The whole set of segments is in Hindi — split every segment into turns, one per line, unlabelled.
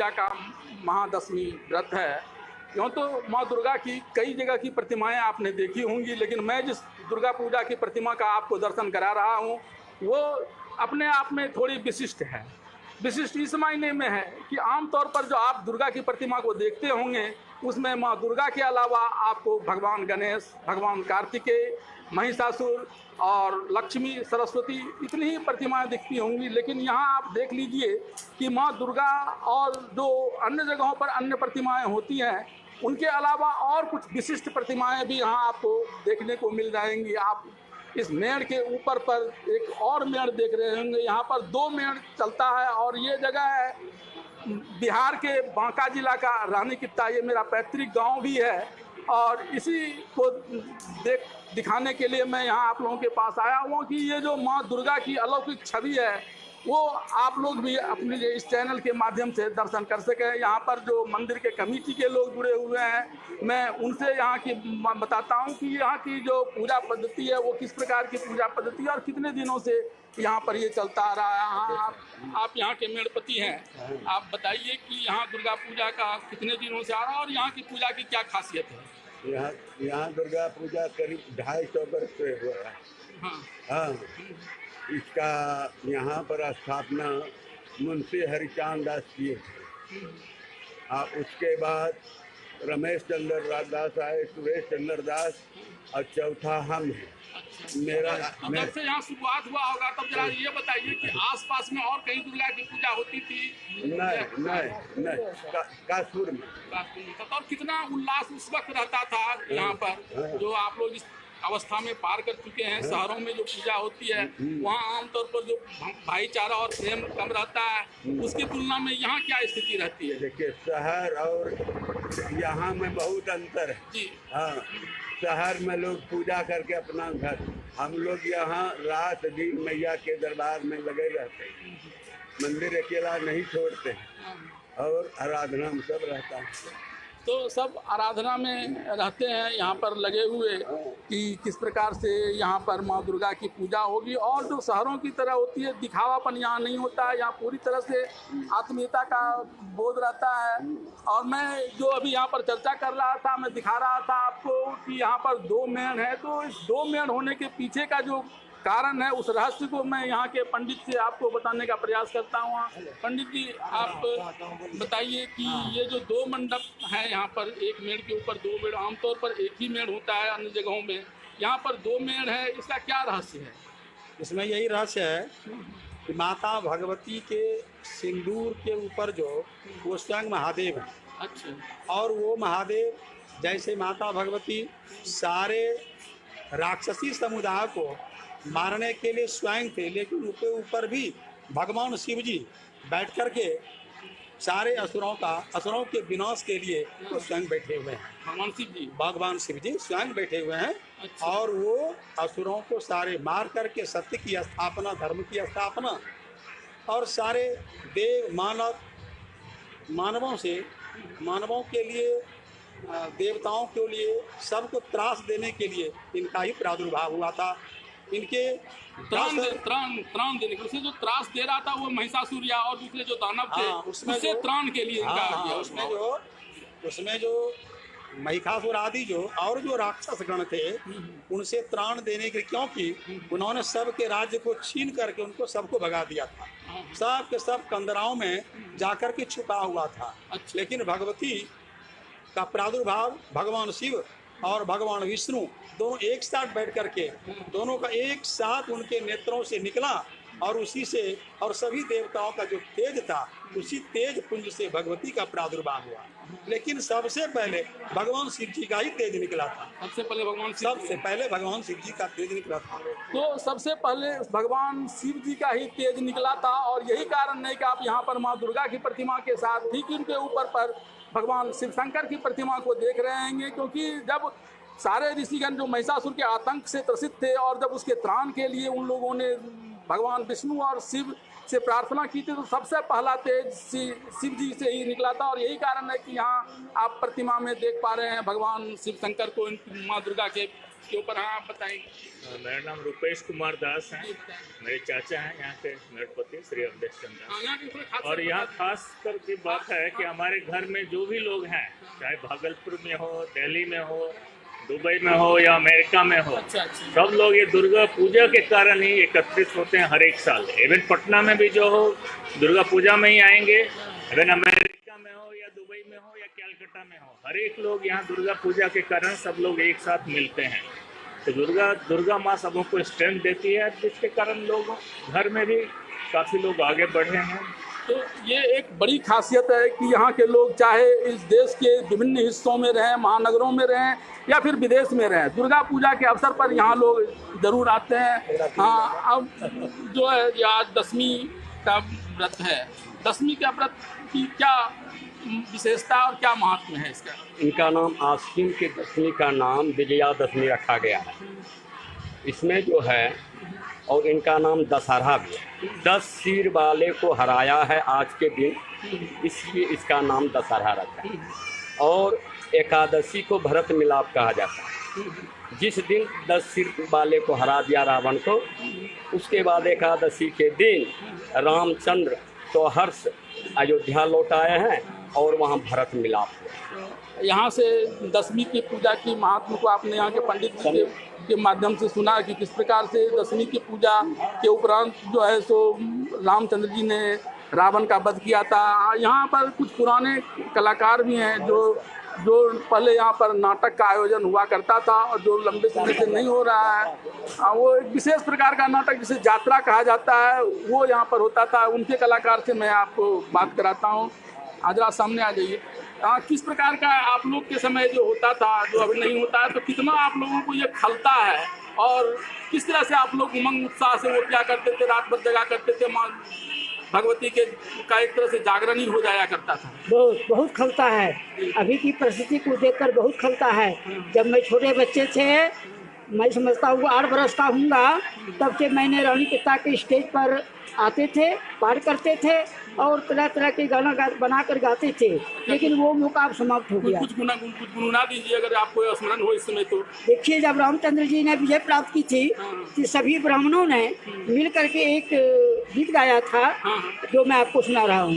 पूजा का महादशमी व्रत है। यूँ तो माँ दुर्गा की कई जगह की प्रतिमाएं आपने देखी होंगी, लेकिन मैं जिस दुर्गा पूजा की प्रतिमा का आपको दर्शन करा रहा हूँ वो अपने आप में थोड़ी विशिष्ट है। विशिष्ट इस मायने में है कि आमतौर पर जो आप दुर्गा की प्रतिमा को देखते होंगे उसमें माँ दुर्गा के अलावा आपको भगवान गणेश, भगवान कार्तिकेय, महिषासुर और लक्ष्मी, सरस्वती इतनी ही प्रतिमाएं दिखती होंगी। लेकिन यहाँ आप देख लीजिए कि माँ दुर्गा और जो अन्य जगहों पर अन्य प्रतिमाएं होती हैं उनके अलावा और कुछ विशिष्ट प्रतिमाएं भी यहाँ आपको देखने को मिल जाएंगी। आप इस मेड़ के ऊपर पर एक और मेड़ देख रहे होंगे, यहाँ पर 2 मेड़ चलता है और ये जगह है बिहार के बांका जिला का रानी कित्ता, ये मेरा पैतृक गांव भी है और इसी को दिखाने के लिए मैं यहाँ आप लोगों के पास आया हूँ कि ये जो माँ दुर्गा की अलौकिक छवि है वो आप लोग भी अपने इस चैनल के माध्यम से दर्शन कर सकें। यहाँ पर जो मंदिर के कमेटी के लोग जुड़े हुए हैं मैं उनसे यहाँ की बताता हूँ कि यहाँ की जो पूजा पद्धति है वो किस प्रकार की पूजा पद्धति है और कितने दिनों से यहाँ पर ये चलता आ रहा है। आप यहाँ के मेड़पति हैं, आप बताइए कि यहाँ दुर्गा पूजा का कितने दिनों से आ रहा है और यहाँ की पूजा की क्या खासियत है?
यहाँ दुर्गा पूजा करीब 250 वर्ष से हुआ है। हाँ, इसका यहाँ पर स्थापना मुंशी हरिचांद दास किए थे। उसके बाद रमेश चंद्र दास आए, सुरेश चंद्र दास और चौथा हम हैं। मेरा
जब से यहाँ शुरुआत हुआ होगा तब जरा ये बताइए कि आसपास में और कहीं दुर्गा की पूजा होती थी?
नहीं, कासपुर में।
और कितना उल्लास उस वक्त रहता था यहाँ पर, जो आप लोग इस अवस्था में पार कर चुके हैं। शहरों में जो पूजा होती है वहाँ आमतौर पर जो भाईचारा और प्रेम कम रहता है, उसकी तुलना में यहाँ क्या स्थिति रहती है?
देखिए, शहर और यहाँ में बहुत अंतर है जी। हाँ, शहर में लोग पूजा करके अपना घर, हम लोग यहाँ रात दिन मैया के दरबार में लगे रहते हैं, मंदिर अकेला नहीं छोड़ते हैं और आराधना में सब रहता है।
तो सब आराधना में रहते हैं यहाँ पर लगे हुए कि किस प्रकार से यहाँ पर माँ दुर्गा की पूजा होगी। और जो शहरों की तरह होती है दिखावापन यहाँ नहीं होता है, यहाँ पूरी तरह से आत्मीयता का बोध रहता है। और मैं जो अभी यहाँ पर चर्चा कर रहा था, मैं दिखा रहा था आपको कि यहाँ पर 2 मेड़ है, तो इस 2 मेड़ होने के पीछे का जो कारण है उस रहस्य को मैं यहाँ के पंडित से आपको बताने का प्रयास करता हूँ। पंडित जी, आप बताइए कि ये जो 2 मंडप हैं यहाँ पर, एक मेड़ के ऊपर 2 मेड़, आमतौर पर एक ही मेड़ होता है अन्य जगहों में, यहाँ पर 2 मेड़ है, इसका क्या रहस्य है?
इसमें यही रहस्य है कि माता भगवती के सिंदूर के ऊपर जो वो स्वयं महादेव है।
अच्छा।
और वो महादेव जैसे माता भगवती सारे राक्षसी समुदाय को मारने के लिए स्वयं थे, लेकिन उसके ऊपर भी भगवान शिव जी बैठ कर के सारे असुरों के विनाश के लिए वो स्वयं बैठे हुए हैं। भगवान शिव जी स्वयं बैठे हुए हैं।
अच्छा।
और वो असुरों को सारे मार करके सत्य की स्थापना, धर्म की स्थापना और सारे देव मानवों के लिए, देवताओं के लिए सबको त्रास देने के लिए इनका ही प्रादुर्भाव हुआ था। इनके
त्राण देने के, जो त्रास दे रहा था वो महिषासुर या और दूसरे जो दानव थे, उससे त्राण के लिए इनका
उसमें जो महिषासुर आदि जो और जो राक्षस गण थे उनसे त्राण देने के, क्योंकि उन्होंने सबके राज्य को छीन करके उनको सबको भगा दिया था, सब के सब कंदराओं में जाकर के छुपा हुआ था। लेकिन भगवती का प्रादुर्भाव भगवान शिव और भगवान विष्णु दोनों एक साथ बैठ करके, दोनों का एक साथ उनके नेत्रों से निकला और उसी से और सभी देवताओं का जो तेज था उसी तेज पुंज से भगवती का प्रादुर्भाव हुआ। लेकिन सबसे पहले भगवान शिव जी का ही तेज निकला था।
सबसे पहले भगवान
शिव जी का तेज निकला था।
तो सबसे पहले भगवान शिव जी का ही तेज निकला था और यही कारण है कि आप यहाँ पर माँ दुर्गा की प्रतिमा के साथ ठीक उनके ऊपर पर भगवान शिव शंकर की प्रतिमा को देख रहे हैं। क्योंकि जब सारे ऋषिगण जो महिषासुर के आतंक से त्रसित थे और जब उसके त्राण के लिए उन लोगों ने भगवान विष्णु और शिव से प्रार्थना की थी, तो सबसे पहला तेज शिव जी से ही निकला था। और यही कारण है कि यहाँ आप प्रतिमा में देख पा रहे हैं भगवान शिव शंकर को माँ दुर्गा के इसके ऊपर हाँ आप बताएंगे।
मेरा नाम रुपेश कुमार दास है। मेरे चाचा हैं यहाँ के मेरठपति श्री अवधेश चंद्र
हाँ, यहाँ की थोड़ी खास
और यहाँ खास कर की बात है कि हमारे घर में जो भी लोग हैं, चाहे भागलपुर में हो, दिल्ली में हो, दुबई में हो या अमेरिका में हो,
अच्छा।
सब लोग ये दुर्गा पूजा के कारण ही एकत्रित होते हैं हर एक साल। इवन पटना में भी जो हो दुर्गा पूजा में ही आएंगे, इवन अमेरिका में हो या दुबई में हो या कलकत्ता में हो, हर एक लोग यहाँ दुर्गा पूजा के कारण सब लोग एक साथ मिलते हैं। तो दुर्गा माँ सबों को स्ट्रेंथ देती है, जिसके कारण लोग घर में भी काफ़ी लोग आगे बढ़े हैं।
तो ये एक बड़ी खासियत है कि यहाँ के लोग चाहे इस देश के विभिन्न हिस्सों में रहें, महानगरों में रहें या फिर विदेश में रहें, दुर्गा पूजा के अवसर पर यहाँ लोग ज़रूर आते हैं। हाँ, अब जो है ये आज दशमी का व्रत है, दशमी का व्रत की क्या विशेषता और क्या महत्व है इसका?
इनका नाम आश्विन की दशमी का नाम विजयादशमी रखा गया है इसमें जो है, और इनका नाम दशहरा भी है। 10 सिर वाले को हराया है आज के दिन, इसलिए इसका नाम दशहरा रखा है। और एकादशी को भरत मिलाप कहा जाता है। जिस दिन 10 सिर वाले को हरा दिया रावण को, उसके बाद एकादशी के दिन रामचंद्र स्वहर्ष अयोध्या लौट आए हैं और वहाँ भरत मिलाप हुआ।
यहाँ से दशमी की पूजा की महात्म को आपने यहाँ के पंडित जी के माध्यम से सुना कि किस प्रकार से दशमी की पूजा के उपरांत जो है सो रामचंद्र जी ने रावण का वध किया था। यहाँ पर कुछ पुराने कलाकार भी हैं जो पहले यहाँ पर नाटक का आयोजन हुआ करता था और जो लंबे समय से नहीं हो रहा है। वो एक विशेष प्रकार का नाटक जिसे यात्रा कहा जाता है, वो यहाँ पर होता था। उनके कलाकार से मैं आपको बात कराता हूँ। आज रात सामने आ जाइए। किस प्रकार का आप लोग के समय जो होता था, जो अभी नहीं होता है, तो कितना आप लोगों को ये खलता है और किस तरह से आप लोग उमंग उत्साह से वो क्या करते थे, रात भर जगा करते थे, माँ भगवती के का एक तरह से जागरण ही हो जाया करता था?
बहुत खलता है। अभी की परिस्थिति को देखकर बहुत खलता है। जब मैं छोटे बच्चे थे, मैं समझता हूँ 8 बरस का हूँगा, तब से मैंने रानी पिता के स्टेज पर आते थे, पाठ करते थे और तरह तरह के गाना बनाकर गाते थे। लेकिन वो मौका अब समाप्त हो गया।
कुछ गुनगुना दीजिए अगर आपको स्मरण हो इस समय तो।
देखिए, जब रामचंद्र जी ने विजय प्राप्त की थी कि सभी ब्राह्मणों ने मिल करके एक गीत गाया था, जो मैं आपको सुना रहा हूँ।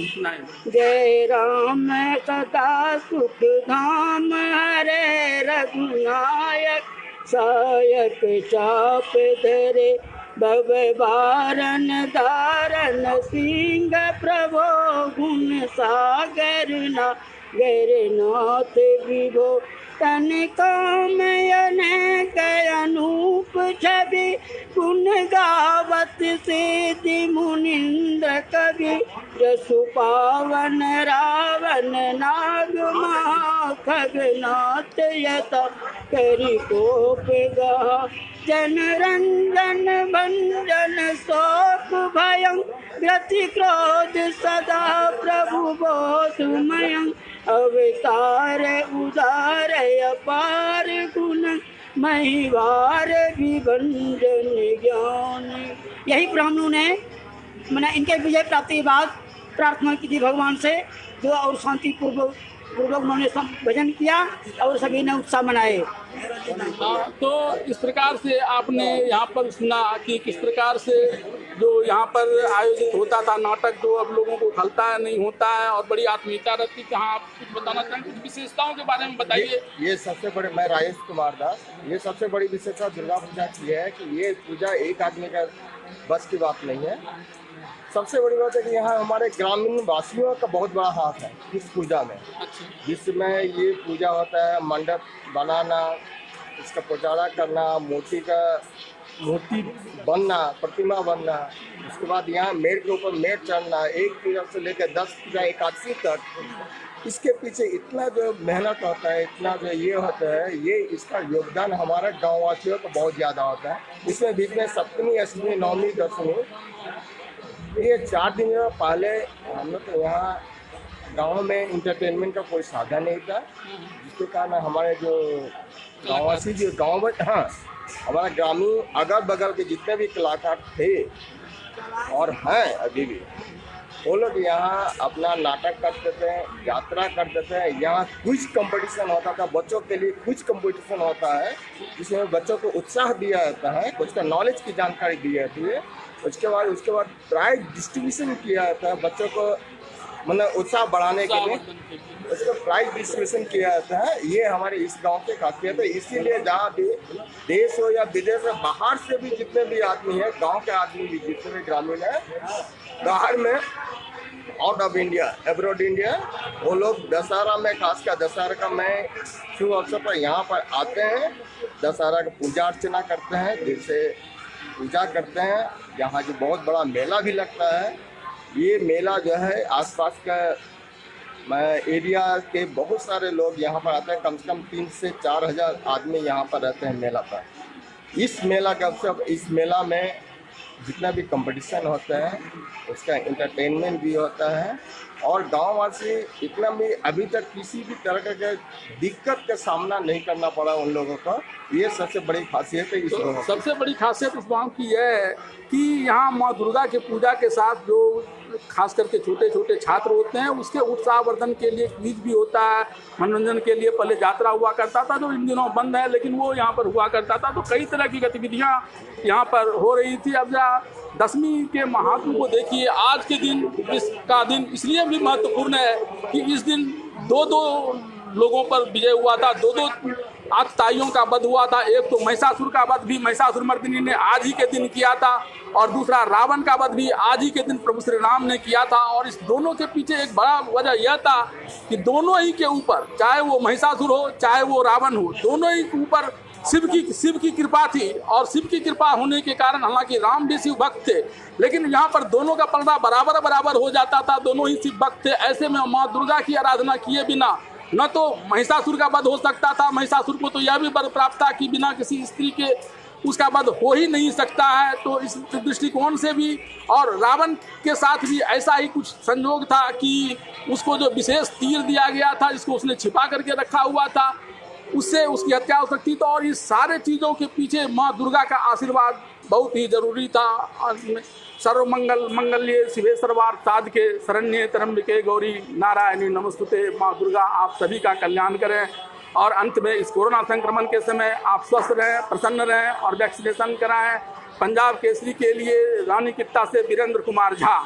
जय राम सदा सुख धाम, हरे रघुनायक सायक चाप धरे, भव बारन धारन सिंह प्रभो, गुण सागर नाथ विभो, तन कामयन अनूप छवि, गुण गावत सिद्धि मुनिंद्र कवि, जसु पावन रावण नाग खगनाथ यथा करि कोप गा, जन रंजन भंजन शोक भयं, व्यति क्रोध सदा प्रभु बोधमयं, अवतार उदार अपार गुण, महिवार विभंजन ज्ञान। यही ब्राह्मणों ने मैंने इनके विजय प्राप्ति के बाद प्रार्थना की थी भगवान से, जो और शांति पूर्वक उन्होंने सब भजन किया और सभी ने उत्साह मनाए।
तो इस प्रकार से आपने यहाँ पर सुना कि किस प्रकार से जो यहाँ पर आयोजित होता था नाटक, जो अब लोगों को खलता है, नहीं होता है और बड़ी आत्मीयता रहती है। कहाँ आप कुछ बताना चाहेंगे, कुछ विशेषताओं के बारे में बताइए।
ये सबसे बड़े, मैं राजेश कुमार दास, ये सबसे बड़ी विशेषता दुर्गा पूजा की है कि ये पूजा एक आदमी का बस की बात नहीं है। सबसे बड़ी बात है कि यहाँ हमारे ग्रामीण वासियों का बहुत बड़ा हाथ है इस पूजा में। जिसमें ये पूजा होता है, मंडप बनाना, इसका पुजारा करना, मूर्ति बनना, प्रतिमा बनना, उसके बाद यहाँ मेड़ के ऊपर मेड़ चढ़ना, एक पूजा से लेकर 10 पूजा एकादशी तक, इसके पीछे इतना जो मेहनत होता है, इतना जो ये होता है, ये इसका योगदान हमारे गाँव वासियों का बहुत ज़्यादा होता है। इसमें बीच में सप्तमी, अष्टमी, नवमी, दशमी, ये 4 दिन पहले हम लोग तो यहाँ गांव में इंटरटेनमेंट का कोई साधन नहीं था, जिसके कारण हमारे जो गाँववासी जो गाँव में, हाँ, हमारा ग्रामीण अगल बगल के जितने भी कलाकार थे और हैं अभी भी, वो लोग यहाँ अपना नाटक करते थे, यात्रा करते थे। यहाँ क्विज कंपटीशन होता था, बच्चों के लिए क्विज कंपटीशन होता है जिसमें बच्चों को उत्साह दिया जाता है, कुछ का नॉलेज की जानकारी दी जाती है। उसके बाद प्राइज डिस्ट्रीब्यूशन किया जाता है बच्चों को, मतलब उत्साह बढ़ाने के लिए उसका प्राइज डिस्ट्रीब्यूशन किया जाता है। ये हमारे इस गांव की खासियत है। इसीलिए जहाँ भी देश हो या विदेश हो, बाहर से भी जितने भी आदमी हैं, गांव के आदमी भी जितने भी ग्रामीण हैं, बाहर में out of India, abroad India, वो लोग दशहरा में, खासकर दशहरा का मैं शुभ अवसर पर यहाँ पर आते हैं, दशहरा की पूजा अर्चना करते हैं, दिल से पूजा करते हैं। यहाँ जो बहुत बड़ा मेला भी लगता है, ये मेला जो है आसपास का एरिया के बहुत सारे लोग यहाँ पर आते हैं। कम से कम 3 से 4 हज़ार आदमी यहाँ पर रहते हैं मेला पर। इस मेला का अवसर, इस मेला में जितना भी कंपटीशन होता है उसका एंटरटेनमेंट भी होता है, और गांववासी इतना भी अभी तक किसी भी तरह का दिक्कत का सामना नहीं करना पड़ा उन लोगों को। ये सबसे बड़ी खासियत है इस गाँव की।
सबसे बड़ी खासियत इस गाँव की यह है कि यहाँ माँ दुर्गा के पूजा के साथ जो खास करके छोटे छोटे छात्र होते हैं, उसके उत्साहवर्धन के लिए क्विज भी होता है, मनोरंजन के लिए पहले यात्रा हुआ करता था जो इन दिनों बंद है, लेकिन वो यहाँ पर हुआ करता था। तो कई तरह की गतिविधियाँ यहाँ पर हो रही थी। अब दशमी के महत्व को देखिए, आज के दिन इसका दिन इसलिए भी महत्वपूर्ण है कि इस दिन दो लोगों पर विजय हुआ था, दो आतताइयों का वध हुआ था। एक तो महिषासुर का वध भी महिषासुरमर्दिनी ने आज ही के दिन किया था, और दूसरा रावण का वध भी आज ही के दिन प्रभु श्री राम ने किया था। और इस दोनों के पीछे एक बड़ा वजह यह था कि दोनों ही के ऊपर, चाहे वो महिषासुर हो चाहे वो रावण हो, दोनों ही के ऊपर शिव की कृपा थी। और शिव की कृपा होने के कारण, हालांकि राम भी शिव भक्त थे, लेकिन यहाँ पर दोनों का पर्दा बराबर हो जाता था, दोनों ही शिव भक्त थे। ऐसे में माँ दुर्गा की आराधना किए बिना न तो महिषासुर का वध हो सकता था, महिषासुर को तो यह भी वर प्राप्त था कि बिना किसी स्त्री के उसका वध हो ही नहीं सकता है। तो इस दृष्टिकोण से भी, और रावण के साथ भी ऐसा ही कुछ संयोग था कि उसको जो विशेष तीर दिया गया था, जिसको उसने छिपा करके रखा हुआ था, उससे उसकी हत्या हो सकती। तो और इस सारे चीज़ों के पीछे माँ दुर्गा का आशीर्वाद बहुत ही जरूरी था। सर्वमंगल मंगल्ये शिवे सर्वार्थ साधके शरण्ये त्र्यंबके गौरी नारायणी नमस्तुते। माँ दुर्गा आप सभी का कल्याण करें, और अंत में इस कोरोना संक्रमण के समय आप स्वस्थ रहें, प्रसन्न रहें और वैक्सीनेशन कराएं। पंजाब केसरी के लिए रानी कित्ता से वीरेंद्र कुमार झा।